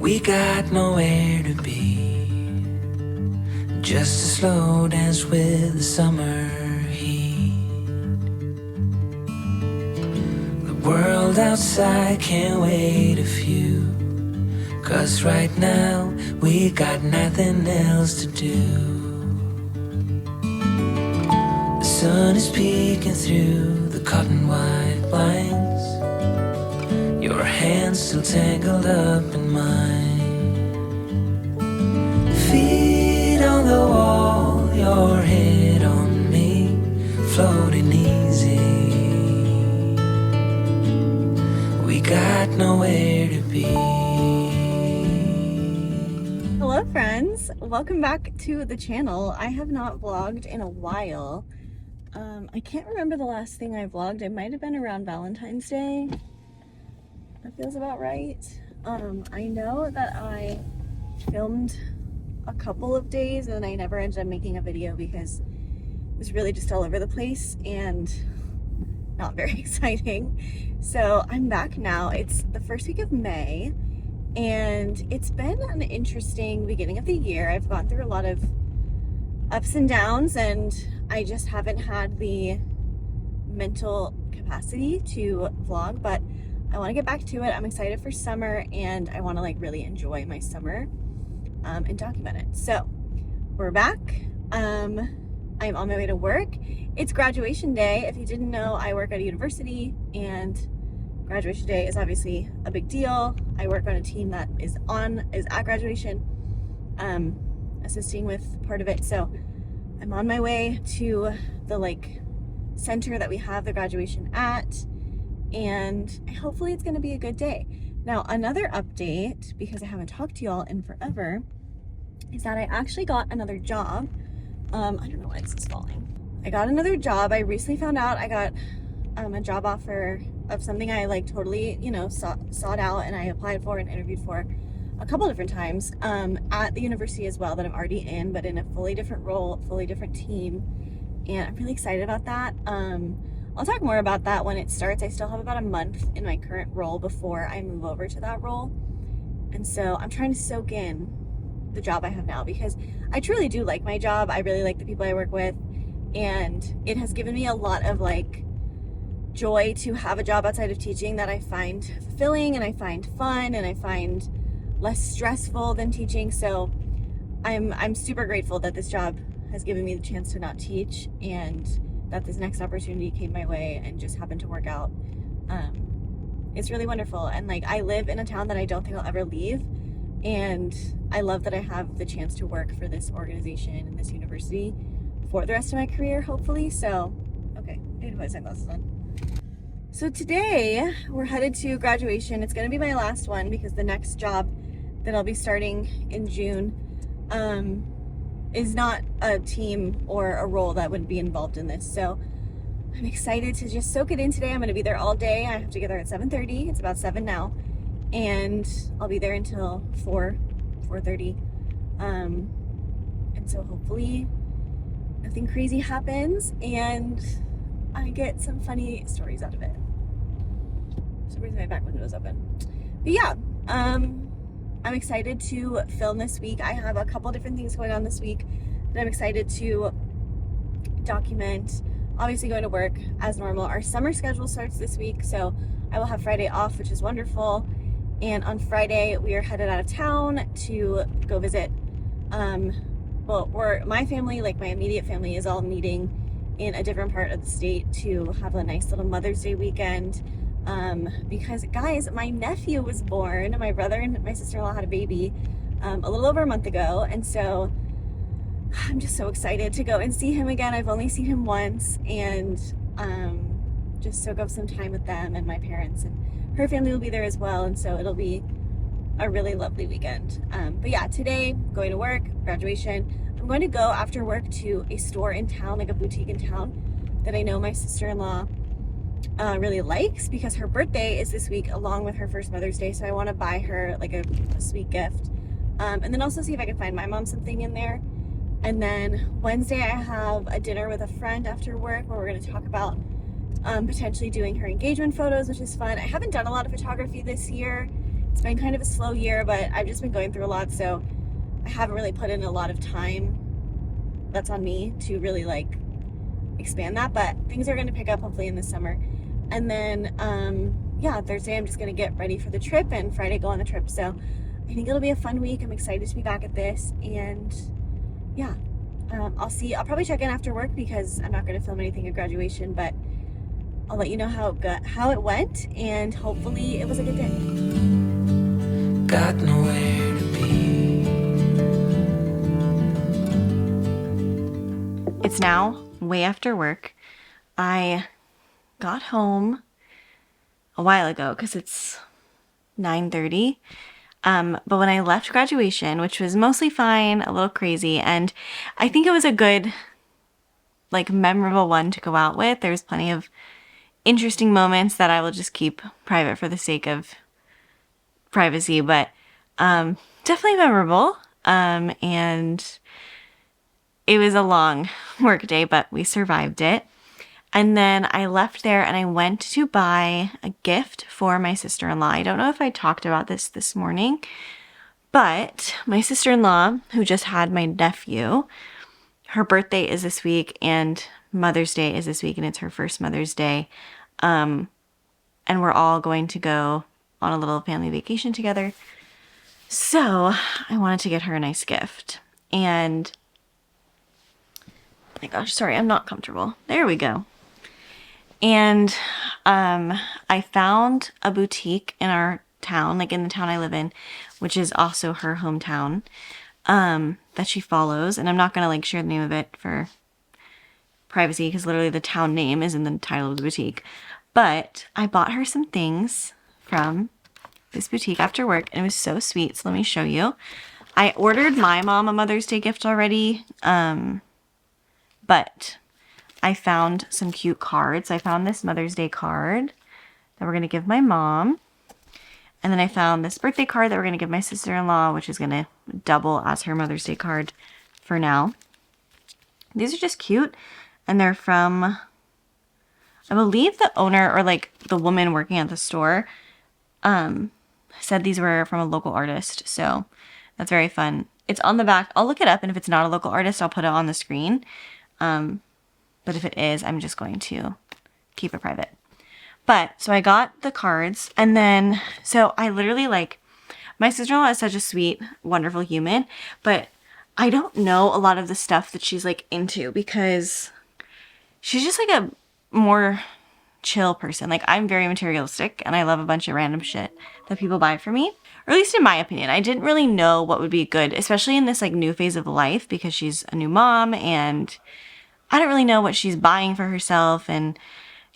We got nowhere to be, just a slow dance with the summer heat. The world outside can't wait a few, 'cause right now we got nothing else to do. The sun is peeking through the cotton white blinds, your hands still tangled up in mine. Feet on the wall, your head on me, floating easy. We got nowhere to be. Hello friends, welcome back to the channel. I have not vlogged in a while. I can't remember the last thing I vlogged. It might have been around Valentine's Day. That feels about right. I know that I filmed a couple of days and I never ended up making a video because it was really just all over the place and not very exciting. So I'm back now. It's the first week of May and it's been an interesting beginning of the year. I've gone through a lot of ups and downs and I just haven't had the mental capacity to vlog, but I want to get back to it. I'm excited for summer and I want to really enjoy my summer and document it. So we're back. I'm on my way to work. It's graduation day. If you didn't know, I work at a university and graduation day is obviously a big deal. I work on a team that is at graduation, assisting with part of it. So I'm on my way to the center that we have the graduation at, and hopefully it's going to be a good day. Now, another update, because I haven't talked to y'all in forever, is that I actually got another job. I don't know why this is falling. I got another job. I recently found out I got a job offer of something I totally, sought out, and I applied for and interviewed for a couple different times at the university as well that I'm already in, but in a fully different role, fully different team. And I'm really excited about that. I'll talk more about that when it starts. I still have about a month in my current role before I move over to that role. And so I'm trying to soak in the job I have now because I truly do like my job. I really like the people I work with. And it has given me a lot of joy to have a job outside of teaching that I find fulfilling and I find fun and I find less stressful than teaching. So I'm super grateful that this job has given me the chance to not teach and that this next opportunity came my way and just happened to work out. It's really wonderful. And I live in a town that I don't think I'll ever leave. And I love that I have the chance to work for this organization and this university for the rest of my career, hopefully. So, okay, I need to put my sunglasses on. So today we're headed to graduation. It's gonna be my last one because the next job that I'll be starting in June is not a team or a role that would be involved in this. So I'm excited to just soak it in today. I'm gonna be there all day. I have to get there at 7:30. It's about 7 now. And I'll be there until 4:30. And so hopefully nothing crazy happens and I get some funny stories out of it. For some reason my back window is open. But yeah, I'm excited to film this week. I have a couple different things going on this week that I'm excited to document. Obviously going to work as normal. Our summer schedule starts this week, so I will have Friday off, which is wonderful. And on Friday, we are headed out of town to go visit, my family, my immediate family, is all meeting in a different part of the state to have a nice little Mother's Day weekend. Because guys, my nephew was born. My brother and my sister-in-law had a baby a little over a month ago, and so I'm just so excited to go and see him again. I've only seen him once, and just soak up some time with them and my parents, and her family will be there as well, and so it'll be a really lovely weekend. But yeah, today, going to work, graduation. I'm going to go after work to a store in town, a boutique in town, that I know my sister-in-law really likes because her birthday is this week along with her first Mother's Day, so I want to buy her a sweet gift. And then also see if I can find my mom something in there. And then Wednesday I have a dinner with a friend after work where we're going to talk about potentially doing her engagement photos, which is fun. I haven't done a lot of photography this year, It's been kind of a slow year, but I've just been going through a lot, so I haven't really put in a lot of time. That's on me to really like expand that, but things are going to pick up hopefully in the summer. And then yeah, Thursday I'm just going to get ready for the trip, and Friday go on the trip. So I think it'll be a fun week. I'm excited to be back at this, and yeah, I'll probably check in after work because I'm not going to film anything at graduation, but I'll let you know how it went, and hopefully it was a good day. Got nowhere to be. It's now way after work. I got home a while ago because it's 9:30. But when I left graduation, which was mostly fine, a little crazy, and I think it was a good, like, memorable one to go out with. There's plenty of interesting moments that I will just keep private for the sake of privacy, but definitely memorable. And it was a long work day, but we survived it. And then I left there and I went to buy a gift for my sister-in-law. I don't know if I talked about this morning, but my sister-in-law, who just had my nephew, her birthday is this week and Mother's Day is this week, and it's her first Mother's Day. And we're all going to go on a little family vacation together. So I wanted to get her a nice gift. And oh my gosh, sorry, I'm not comfortable. There we go. And I found a boutique in our town, like in the town I live in, which is also her hometown, that she follows. And I'm not going to like share the name of it for privacy because literally the town name is in the title of the boutique. But I bought her some things from this boutique after work, and it was so sweet. So let me show you. I ordered my mom a Mother's Day gift already, but I found some cute cards. I found this Mother's Day card that we're going to give my mom. And then I found this birthday card that we're going to give my sister-in-law, which is going to double as her Mother's Day card for now. These are just cute. And they're from, I believe the owner or like the woman working at the store said these were from a local artist. So that's very fun. It's on the back. I'll look it up, and if it's not a local artist, I'll put it on the screen. But if it is, I'm just going to keep it private. But so I got the cards, and then so I literally like, my sister-in-law is such a sweet, wonderful human, but I don't know a lot of the stuff that she's like into because she's just like a more chill person. Like, I'm very materialistic and I love a bunch of random shit that people buy for me, or at least in my opinion. I didn't really know what would be good, especially in this like new phase of life, because she's a new mom and I don't really know what she's buying for herself. And,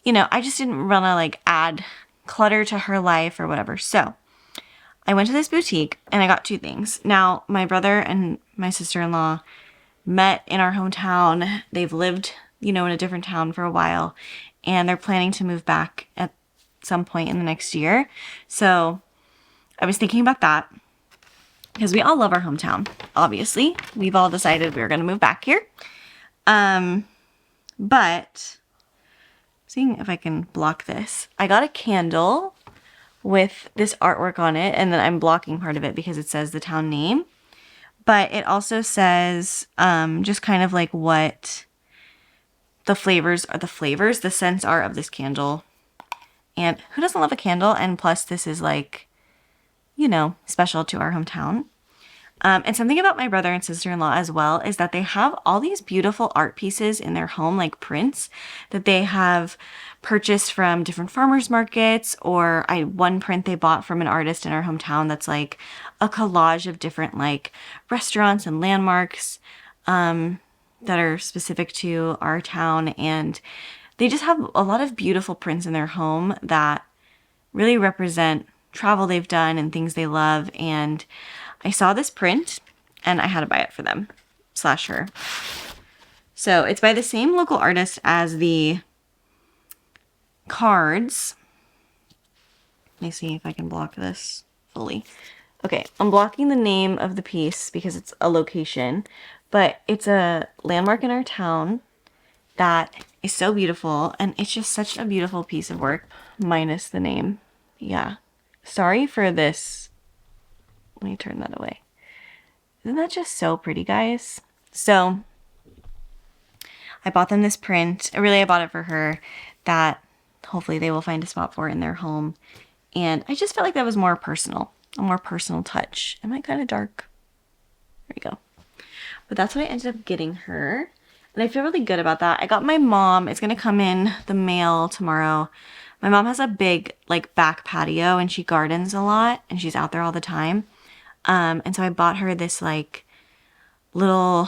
you know, I just didn't want to like add clutter to her life or whatever. So I went to this boutique and I got two things. Now, my brother and my sister-in-law met in our hometown. They've lived, you know, in a different town for a while, and they're planning to move back at some point in the next year. So I was thinking about that because we all love our hometown. Obviously, we've all decided we were going to move back here. But seeing if I can block this, I got a candle with this artwork on it, and then I'm blocking part of it because it says the town name. But it also says just kind of like what the scents are of this candle. And who doesn't love a candle? And plus this is like, you know, special to our hometown. And something about my brother and sister-in-law as well is that they have all these beautiful art pieces in their home, like prints that they have purchased from different farmers markets, or one print they bought from an artist in our hometown that's like a collage of different like restaurants and landmarks that are specific to our town. And they just have a lot of beautiful prints in their home that really represent travel they've done and things they love. And I saw this print and I had to buy it for them / her. So it's by the same local artist as the cards. Let me see if I can block this fully. Okay, I'm blocking the name of the piece because it's a location, but it's a landmark in our town that is so beautiful, and it's just such a beautiful piece of work, minus the name. Yeah, Sorry for this. Let me turn that away. Isn't that just so pretty, guys? So I bought them this print. I bought it for her that hopefully they will find a spot for in their home. And I just felt like that was more personal, a more personal touch. Am I kind of dark? There we go. But that's what I ended up getting her. And I feel really good about that. I got my mom, it's gonna come in the mail tomorrow. My mom has a big like back patio and she gardens a lot and she's out there all the time. And so I bought her this like little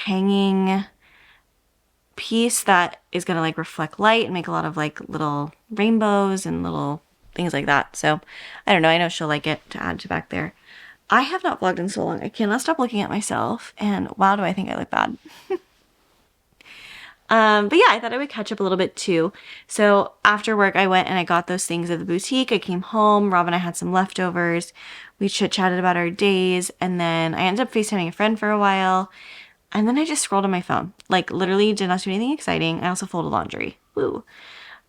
hanging piece that is gonna like reflect light and make a lot of like little rainbows and little things like that. So I don't know, I know she'll like it to add to back there. I have not vlogged in so long. I cannot stop looking at myself and wow, do I think I look bad. But yeah, I thought I would catch up a little bit too. So after work, I went and I got those things at the boutique. I came home, Rob and I had some leftovers. We chit-chatted about our days, and then I ended up FaceTiming a friend for a while. And then I just scrolled on my phone. Like literally did not do anything exciting. I also folded laundry. Woo.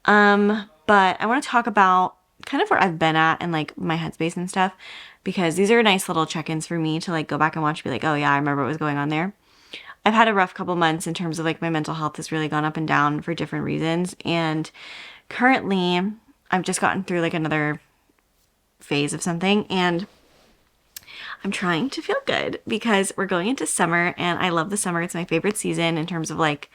But I want to talk about kind of where I've been at and like my headspace and stuff, because these are nice little check-ins for me to like go back and watch and be like, oh yeah, I remember what was going on there. I've had a rough couple months in terms of like my mental health has really gone up and down for different reasons. And currently I've just gotten through like another phase of something and I'm trying to feel good because we're going into summer and I love the summer. It's my favorite season in terms of like,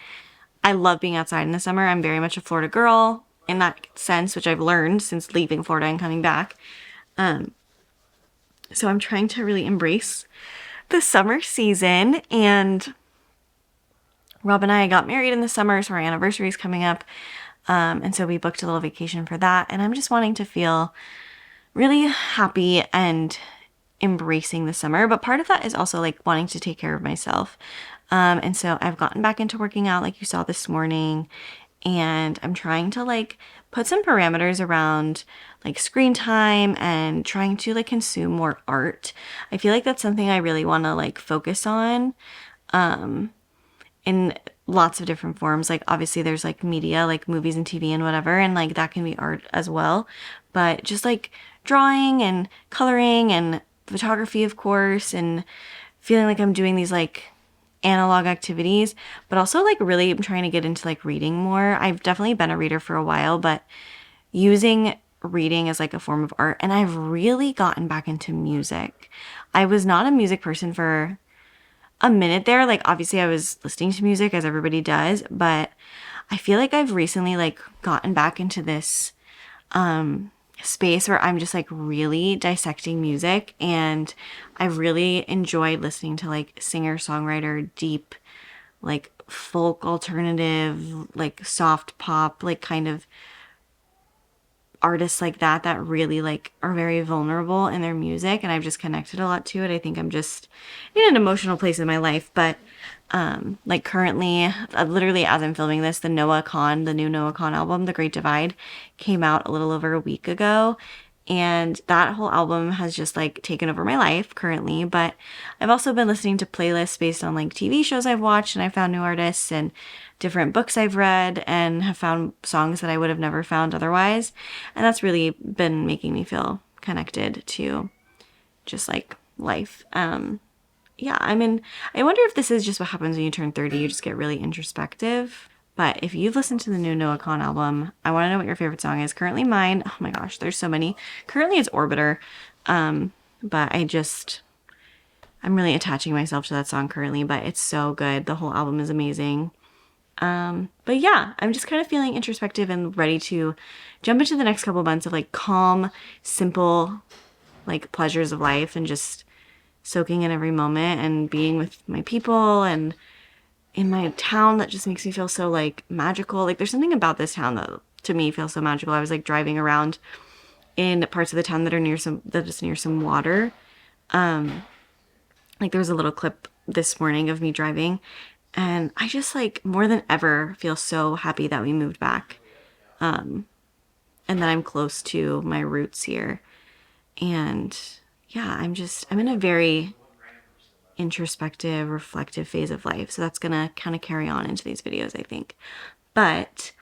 I love being outside in the summer. I'm very much a Florida girl in that sense, which I've learned since leaving Florida and coming back. So I'm trying to really embrace the summer season, and Rob and I got married in the summer, so our anniversary is coming up. And so we booked a little vacation for that. And I'm just wanting to feel really happy and embracing the summer. But part of that is also like wanting to take care of myself. And so I've gotten back into working out like you saw this morning. And I'm trying to like put some parameters around like screen time and trying to like consume more art. I feel like that's something I really want to like focus on. In lots of different forms. Like obviously there's like media, like movies and TV and whatever, and like that can be art as well. But just like drawing and coloring and photography, of course, and feeling like I'm doing these like analog activities, but also like really I'm trying to get into like reading more. I've definitely been a reader for a while, but using reading as like a form of art, and I've really gotten back into music. I was not a music person for a minute there. Like obviously I was listening to music as everybody does, but I feel like I've recently like gotten back into this space where I'm just like really dissecting music, and I really enjoyed listening to like singer-songwriter, deep, like folk alternative, like soft pop, like kind of artists like that really like are very vulnerable in their music, and I've just connected a lot to it. I think I'm just in an emotional place in my life, but like currently, literally as I'm filming this, the new Noah Kahan album, The Great Divide, came out a little over a week ago, and that whole album has just like taken over my life currently. But I've also been listening to playlists based on like TV shows I've watched, and I found new artists and different books I've read, and have found songs that I would have never found otherwise. And that's really been making me feel connected to just like life. Yeah, I wonder if this is just what happens when you turn 30. You just get really introspective. But if you've listened to the new Noah Kahan album, I want to know what your favorite song is. Currently mine, oh my gosh, there's so many. Currently it's Orbiter. But I'm really attaching myself to that song currently, but it's so good. The whole album is amazing. But yeah, I'm just kind of feeling introspective and ready to jump into the next couple months of like calm, simple, like pleasures of life, and just soaking in every moment and being with my people and in my town that just makes me feel so like magical. Like there's something about this town that to me feels so magical. I was like driving around in parts of the town that are near some water. Like there was a little clip this morning of me driving, and I just like more than ever feel so happy that we moved back. And that I'm close to my roots here. And yeah, I'm in a very introspective, reflective phase of life. So that's gonna kind of carry on into these videos, I think. But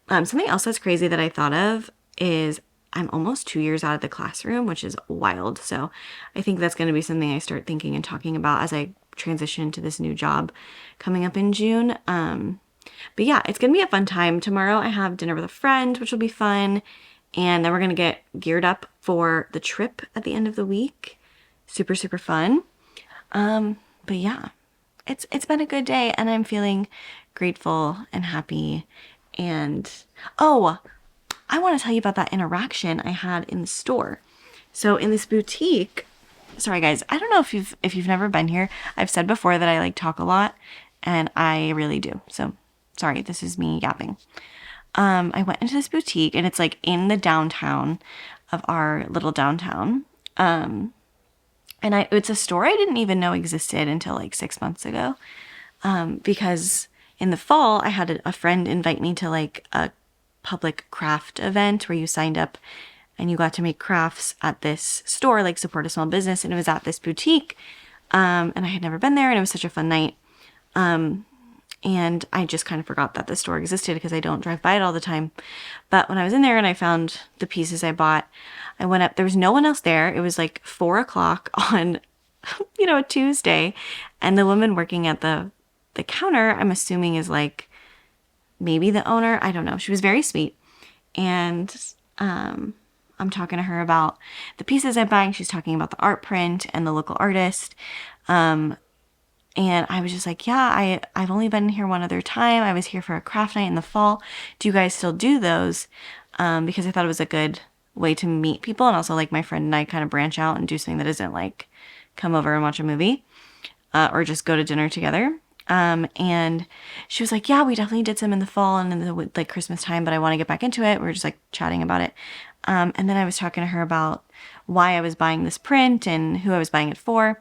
something else that's crazy that I thought of is I'm almost 2 years out of the classroom, which is wild. So I think that's going to be something I start thinking and talking about as I transition to this new job coming up in June. But yeah, it's going to be a fun time. Tomorrow I have dinner with a friend, which will be fun. And then we're going to get geared up for the trip at the end of the week. Super, super fun. But yeah, it's been a good day and I'm feeling grateful and happy. And oh, I want to tell you about that interaction I had in the store. So in this boutique, sorry guys, I don't know if you've never been here. I've said before that I like talk a lot and I really do. So sorry, this is me yapping. I went into this boutique and it's like in the downtown of our little downtown. And it's a store I didn't even know existed until like 6 months ago. Because in the fall, I had a friend invite me to like a public craft event where you signed up and you got to make crafts at this store, like support a small business. And it was at this boutique. And I had never been there and it was such a fun night. And I just kind of forgot that the store existed because I don't drive by it all the time. But when I was in there and I found the pieces I bought, I went up, there was no one else there. It was like 4 o'clock on, a Tuesday. And the woman working at the counter, I'm assuming is like maybe the owner. I don't know. She was very sweet. And I'm talking to her about the pieces I'm buying. She's talking about the art print and the local artist. And I was just like, yeah, I've only been here one other time. I was here for a craft night in the fall. Do you guys still do those? Because I thought it was a good way to meet people. And also like my friend and I kind of branch out and do something that isn't like come over and watch a movie or just go to dinner together. And she was like, yeah, we definitely did some in the fall and in the like Christmas time, but I want to get back into it. We were just like chatting about it. And then I was talking to her about why I was buying this print and who I was buying it for.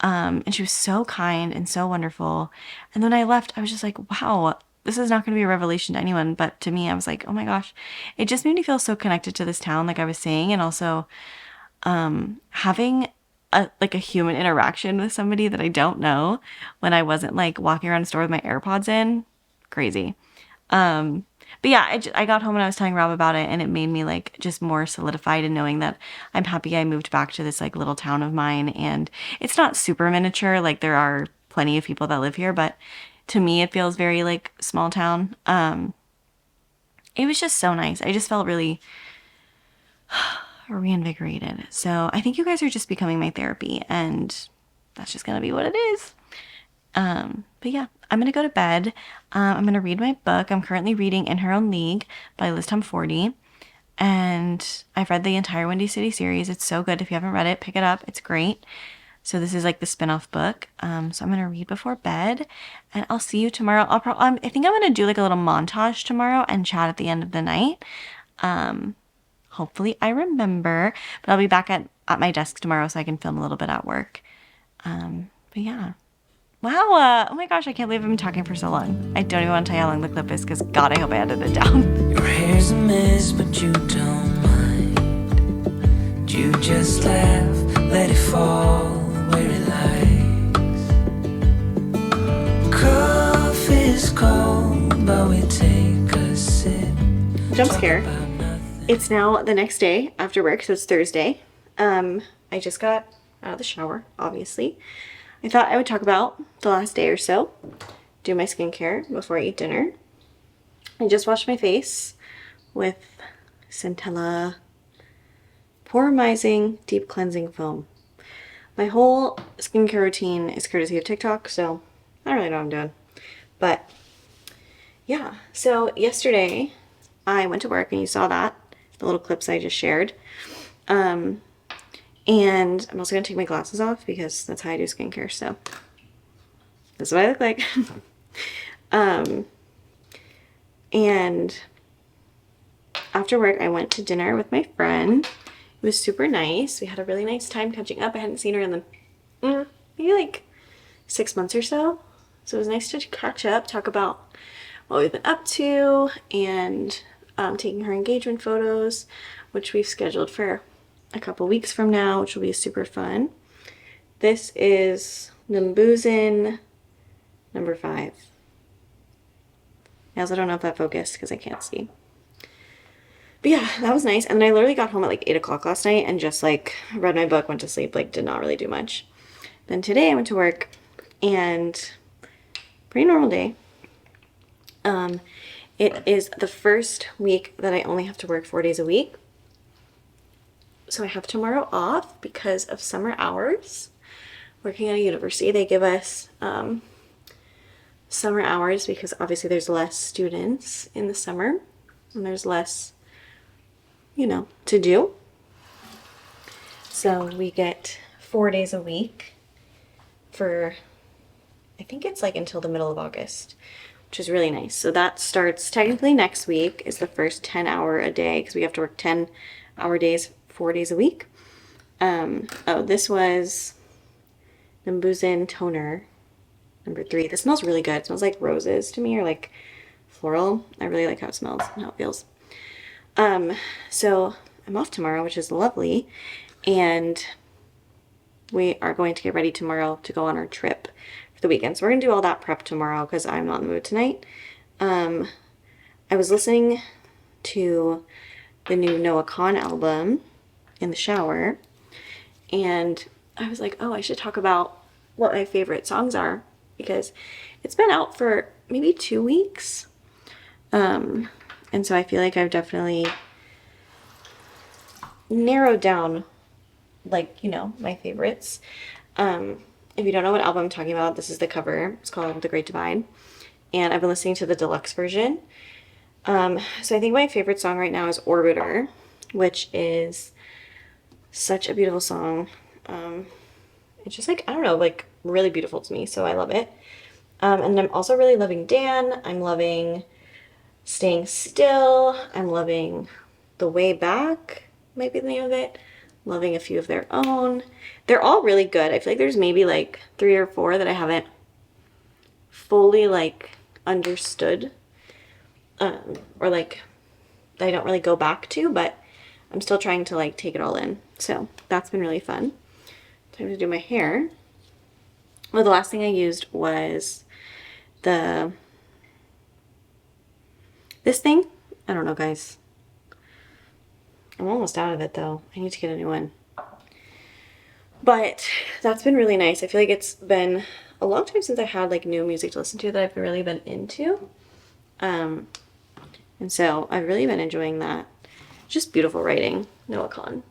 And she was so kind and so wonderful. And then when I left, I was just like, wow, this is not going to be a revelation to anyone. But to me, I was like, oh my gosh, it just made me feel so connected to this town, like I was saying. And also, having a human interaction with somebody that I don't know when I wasn't like walking around the store with my AirPods in, crazy. But yeah, I got home and I was telling Rob about it and it made me like just more solidified in knowing that I'm happy I moved back to this like little town of mine. And it's not super miniature. Like there are plenty of people that live here, but to me, it feels very like small town. It was just so nice. I just felt really reinvigorated. So I think you guys are just becoming my therapy and that's just going to be what it is. But yeah, I'm going to go to bed. I'm going to read my book. I'm currently reading In Her Own League by Liz Tom 40. And I've read the entire Windy City series. It's so good. If you haven't read it, pick it up. It's great. So this is like the spin-off book. So I'm going to read before bed and I'll see you tomorrow. I think I'm going to do like a little montage tomorrow and chat at the end of the night. Hopefully I remember, but I'll be back at my desk tomorrow so I can film a little bit at work. But yeah. Wow. Oh my gosh, I can't believe I've been talking for so long. I don't even want to tell you how long the clip is because God, I hope I edited it down. Your hair's a mess, but you don't mind. You just laugh, let it fall where it likes. Coffee's cold, but we take a sip. Jump scare. It's now the next day after work, so it's Thursday. I just got out of the shower, obviously. I thought I would talk about the last day or so, do my skincare before I eat dinner. I just washed my face with Centella Poromizing Deep Cleansing Foam. My whole skincare routine is courtesy of TikTok, so I don't really know what I'm doing. But yeah, so yesterday I went to work and you saw that, the little clips I just shared. And I'm also going to take my glasses off because that's how I do skincare. So that's what I look like. And after work, I went to dinner with my friend. It was super nice. We had a really nice time catching up. I hadn't seen her in maybe like 6 months or so. So it was nice to catch up, talk about what we've been up to, and taking her engagement photos, which we've scheduled for a couple weeks from now, which will be super fun. This is Nimbuzin number 5. I also don't know if that focused because I can't see. But yeah, that was nice. And then I literally got home at like 8 o'clock last night and just like read my book, went to sleep, like did not really do much. Then today I went to work and pretty normal day. It is the first week that I only have to work 4 days a week. So I have tomorrow off because of summer hours. Working at a university, they give us summer hours because obviously there's less students in the summer and there's less, you know, to do. So we get 4 days a week for, I think it's like until the middle of August, which is really nice. So that starts technically next week is the first 10-hour a day because we have to work 10-hour days, 4 days a week. Oh, this was the mundane toner, number 3. This smells really good. It smells like roses to me, or like floral. I really like how it smells and how it feels. So I'm off tomorrow, which is lovely. And we are going to get ready tomorrow to go on our trip for the weekend. So we're going to do all that prep tomorrow because I'm not in the mood tonight. I was listening to the new Noah Kahan album in the shower, and I was like, oh, I should talk about what my favorite songs are because it's been out for maybe 2 weeks. And so I feel like I've definitely narrowed down, like, you know, my favorites. If you don't know what album I'm talking about, this is the cover. It's called The Great Divide. And I've been listening to the deluxe version. So I think my favorite song right now is Orbiter, which is such a beautiful song. It's just like, I don't know, like really beautiful to me. So I love it. And I'm also really loving Dan. I'm loving Staying Still. I'm loving The Way Back, might be the name of it. Loving a few of their own. They're all really good. I feel like there's maybe like 3 or 4 that I haven't fully like understood, or like I don't really go back to, but I'm still trying to like take it all in. So that's been really fun. Time to do my hair. Well, the last thing I used was this thing. I don't know, guys. I'm almost out of it though. I need to get a new one. But that's been really nice. I feel like it's been a long time since I had like new music to listen to that I've really been into. And so I've really been enjoying that. Just beautiful writing, Noah Kahan.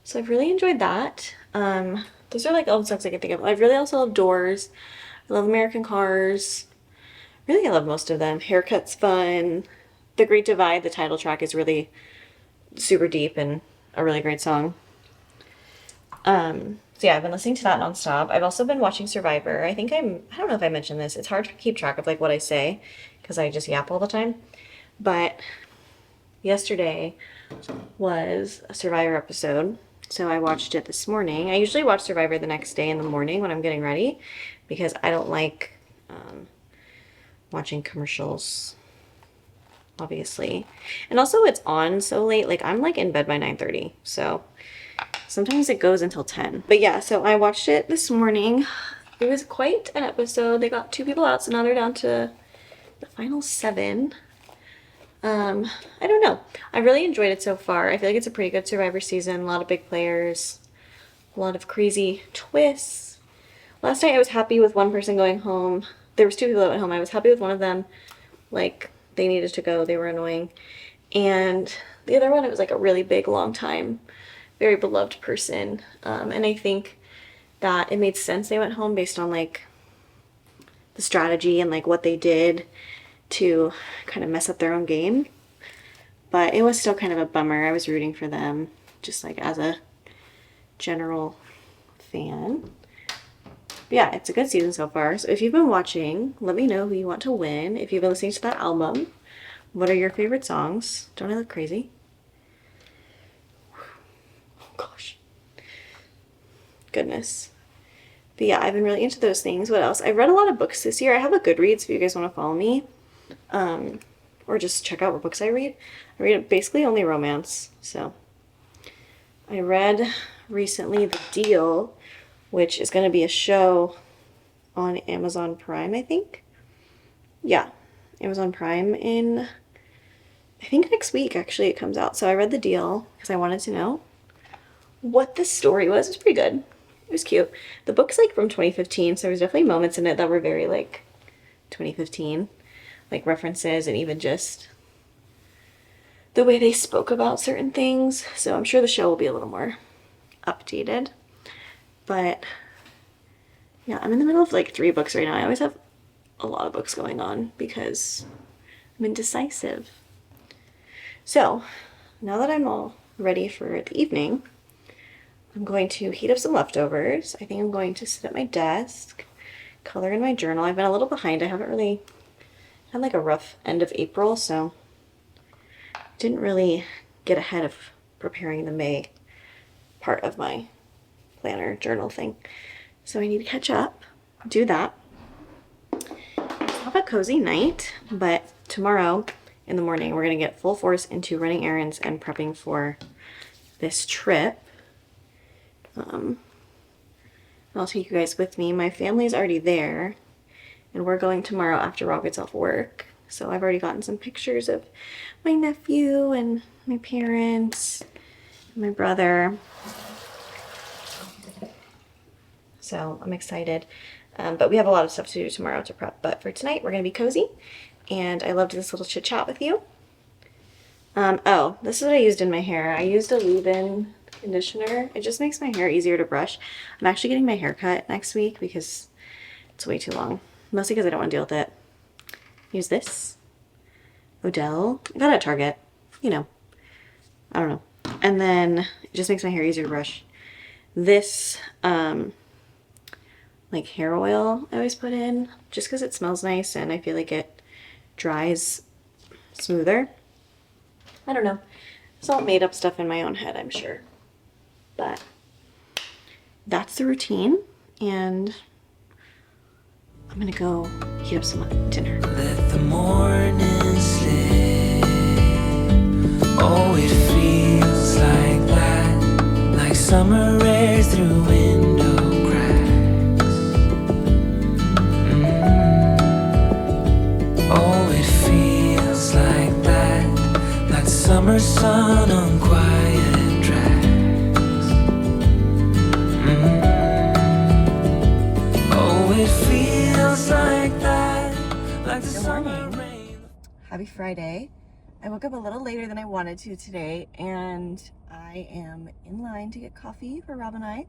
So I've really enjoyed that. Those are like all the songs I can think of. I really also love Doors. I love American Cars. Really, I love most of them. Haircut's fun. The Great Divide, the title track, is really super deep and a really great song. So yeah, I've been listening to that nonstop. I've also been watching Survivor. I don't know if I mentioned this. It's hard to keep track of like what I say because I just yap all the time. But yesterday was a Survivor episode. So I watched it this morning. I usually watch Survivor the next day in the morning when I'm getting ready because I don't like watching commercials, obviously. And also it's on so late. Like I'm like in bed by 9:30. So sometimes it goes until 10. But yeah, so I watched it this morning. It was quite an episode. They got 2 people out, so now they're down to the final 7. I don't know. I really enjoyed it so far. I feel like it's a pretty good Survivor season. A lot of big players, a lot of crazy twists. Last night I was happy with one person going home. There was 2 people that went home. I was happy with one of them. Like, they needed to go. They were annoying. And the other one, it was like a really big, long time, very beloved person. And I think that it made sense they went home based on like the strategy and like what they did to kind of mess up their own game. But it was still kind of a bummer. I was rooting for them just like as a general fan. But yeah, it's a good season so far. So if you've been watching, let me know who you want to win. If you've been listening to that album, what are your favorite songs? Don't I look crazy? Oh gosh. Goodness. But yeah, I've been really into those things. What else? I've read a lot of books this year. I have a Goodreads if you guys want to follow me. Or just check out what books I read. I read basically only romance. So I read recently The Deal, which is going to be a show on Amazon Prime, I think. Yeah, Amazon Prime in, I think next week actually it comes out. So I read the deal because I wanted to know what the story was. It was pretty good. It was cute. The book's like from 2015, so there's definitely moments in it that were very like 2015, like references and even just the way they spoke about certain things. So I'm sure the show will be a little more updated. But yeah, I'm in the middle of like 3 books right now. I always have a lot of books going on because I'm indecisive. So now that I'm all ready for the evening, I'm going to heat up some leftovers. I think I'm going to sit at my desk, color in my journal. I've been a little behind. I haven't really had like a rough end of April, so didn't really get ahead of preparing the May part of my planner journal thing. So I need to catch up, do that. Have a cozy night, but tomorrow in the morning we're gonna get full force into running errands and prepping for this trip. I'll take you guys with me. My family's already there, and we're going tomorrow after Rob gets off work. So I've already gotten some pictures of my nephew and my parents, and my brother. So I'm excited. But we have a lot of stuff to do tomorrow to prep. But for tonight, we're going to be cozy. And I loved this little chit chat with you. Oh, this is what I used in my hair. I used a leave-in conditioner. It just makes my hair easier to brush. I'm actually getting my hair cut next week because it's way too long. Mostly because I don't want to deal with it. Use this. Odell. I got it at Target. You know. I don't know. And then it just makes my hair easier to brush. This, like hair oil I always put in just because it smells nice and I feel like it dries smoother. I don't know. It's all made up stuff in my own head, I'm sure. But that's the routine, and I'm gonna go heat up some dinner. Let the morning slip. Oh, it feels like that, like summer air through window cracks. Oh, it feels like that, like summer sun on quiet tracks. Oh, it feels like that, like the summer rain. Happy Friday. I woke up a little later than I wanted to today, and I am in line to get coffee for Rob and I.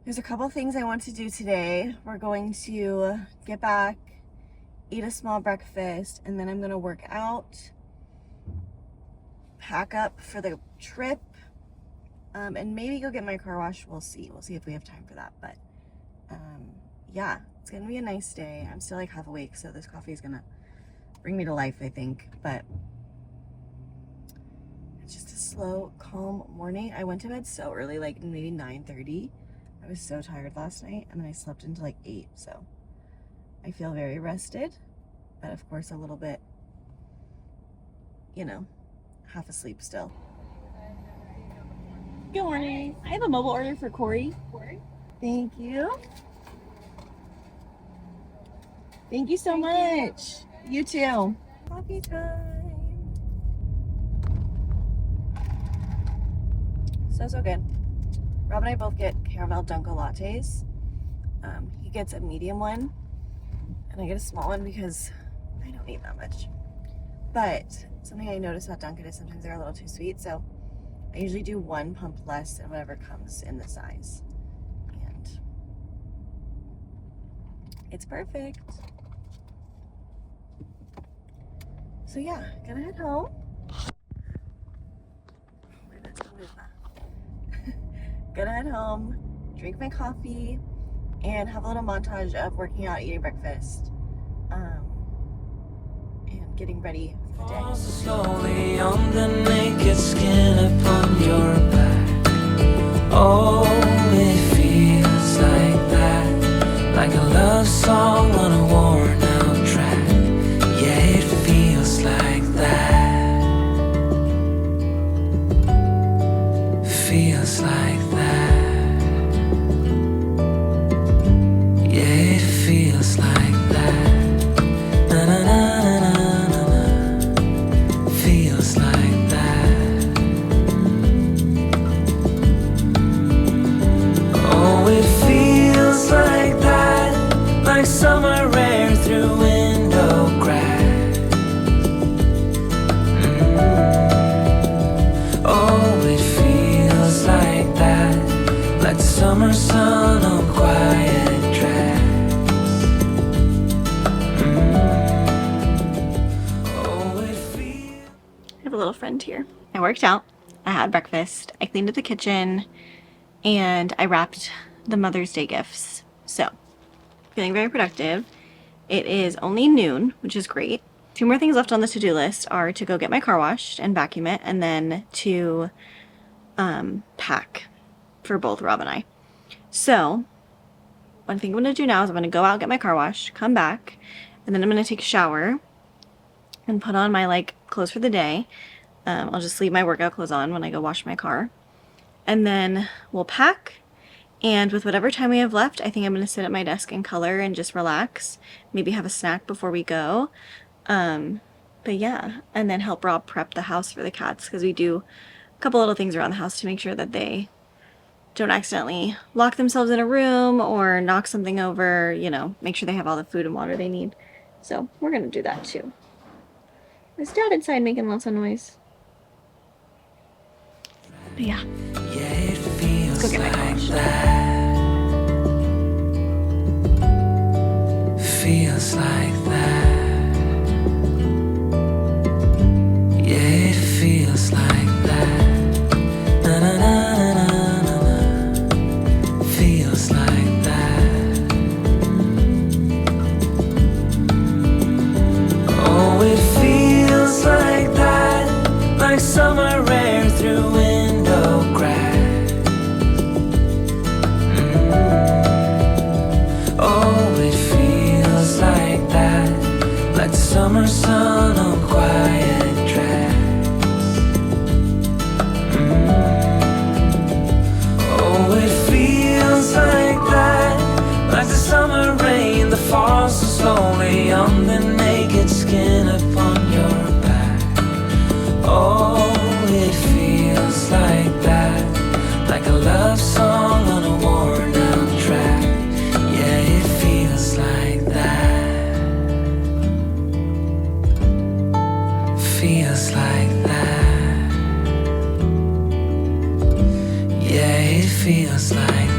There's a couple things I want to do today. We're going to get back, eat a small breakfast, and then I'm going to work out, pack up for the trip, and maybe go get my car washed. We'll see. We'll see if we have time for that. But yeah, it's going to be a nice day. I'm still like half awake, so this coffee is going to bring me to life, I think. But it's just a slow, calm morning. I went to bed so early, like maybe 9:30. I was so tired last night, and then I slept until like 8, so I feel very rested, but of course a little bit, you know, half asleep still. Good morning. I have a mobile order for KORY. Thank you. Thank you so much. You too. Coffee time. So good. Rob and I both get caramel Dunko lattes. He gets a medium one, and I get a small one because I don't need that much. But something I noticed about Dunkin' is sometimes they're a little too sweet, so I usually do 1 pump less than whatever comes in the size. And it's perfect. So yeah, gonna head home. Gonna head home, drink my coffee, and have a little montage of working out, eating breakfast, and getting ready for the day. Falls slowly on the naked skin upon your back. Oh, it feels like that, like a love song on a worn out track. Yeah, it feels like that. Feels like that. Yeah, it feels like that. Na na na na na na. summer sun on quiet tracks. Oh, it feels. I have a little friend here. I worked out, I had breakfast, I cleaned up the kitchen, and I wrapped the Mother's Day gifts. So, feeling very productive. It is only noon, which is great. 2 more things left on the to-do list are to go get my car washed and vacuum it, and then to pack for both Rob and I. So, one thing I'm going to do now is I'm going to go out, get my car washed, come back, and then I'm going to take a shower and put on my clothes for the day. I'll just leave my workout clothes on when I go wash my car. And then we'll pack, and with whatever time we have left, I think I'm going to sit at my desk and color and just relax. Maybe have a snack before we go. But yeah, and then help Rob prep the house for the cats, because we do a couple little things around the house to make sure that they don't accidentally lock themselves in a room or knock something over, you know, make sure they have all the food and water they need. So we're going to do that too. Is Dad inside making lots of noise? But yeah, let's go get my car washed. Feels like that. Yeah, it feels like that. Na na na na na na. Feels like that. Oh, it feels like that. Like summer air through window crack. Oh, it feels like that. Like the summer sun on quiet tracks. Oh, it feels like that. Like the summer rain that falls so slowly on the naked skin upon your back. Oh, it feels like that. Like a love song on a worn out track. Yeah, it feels like that. Feels like that. Yeah, it feels like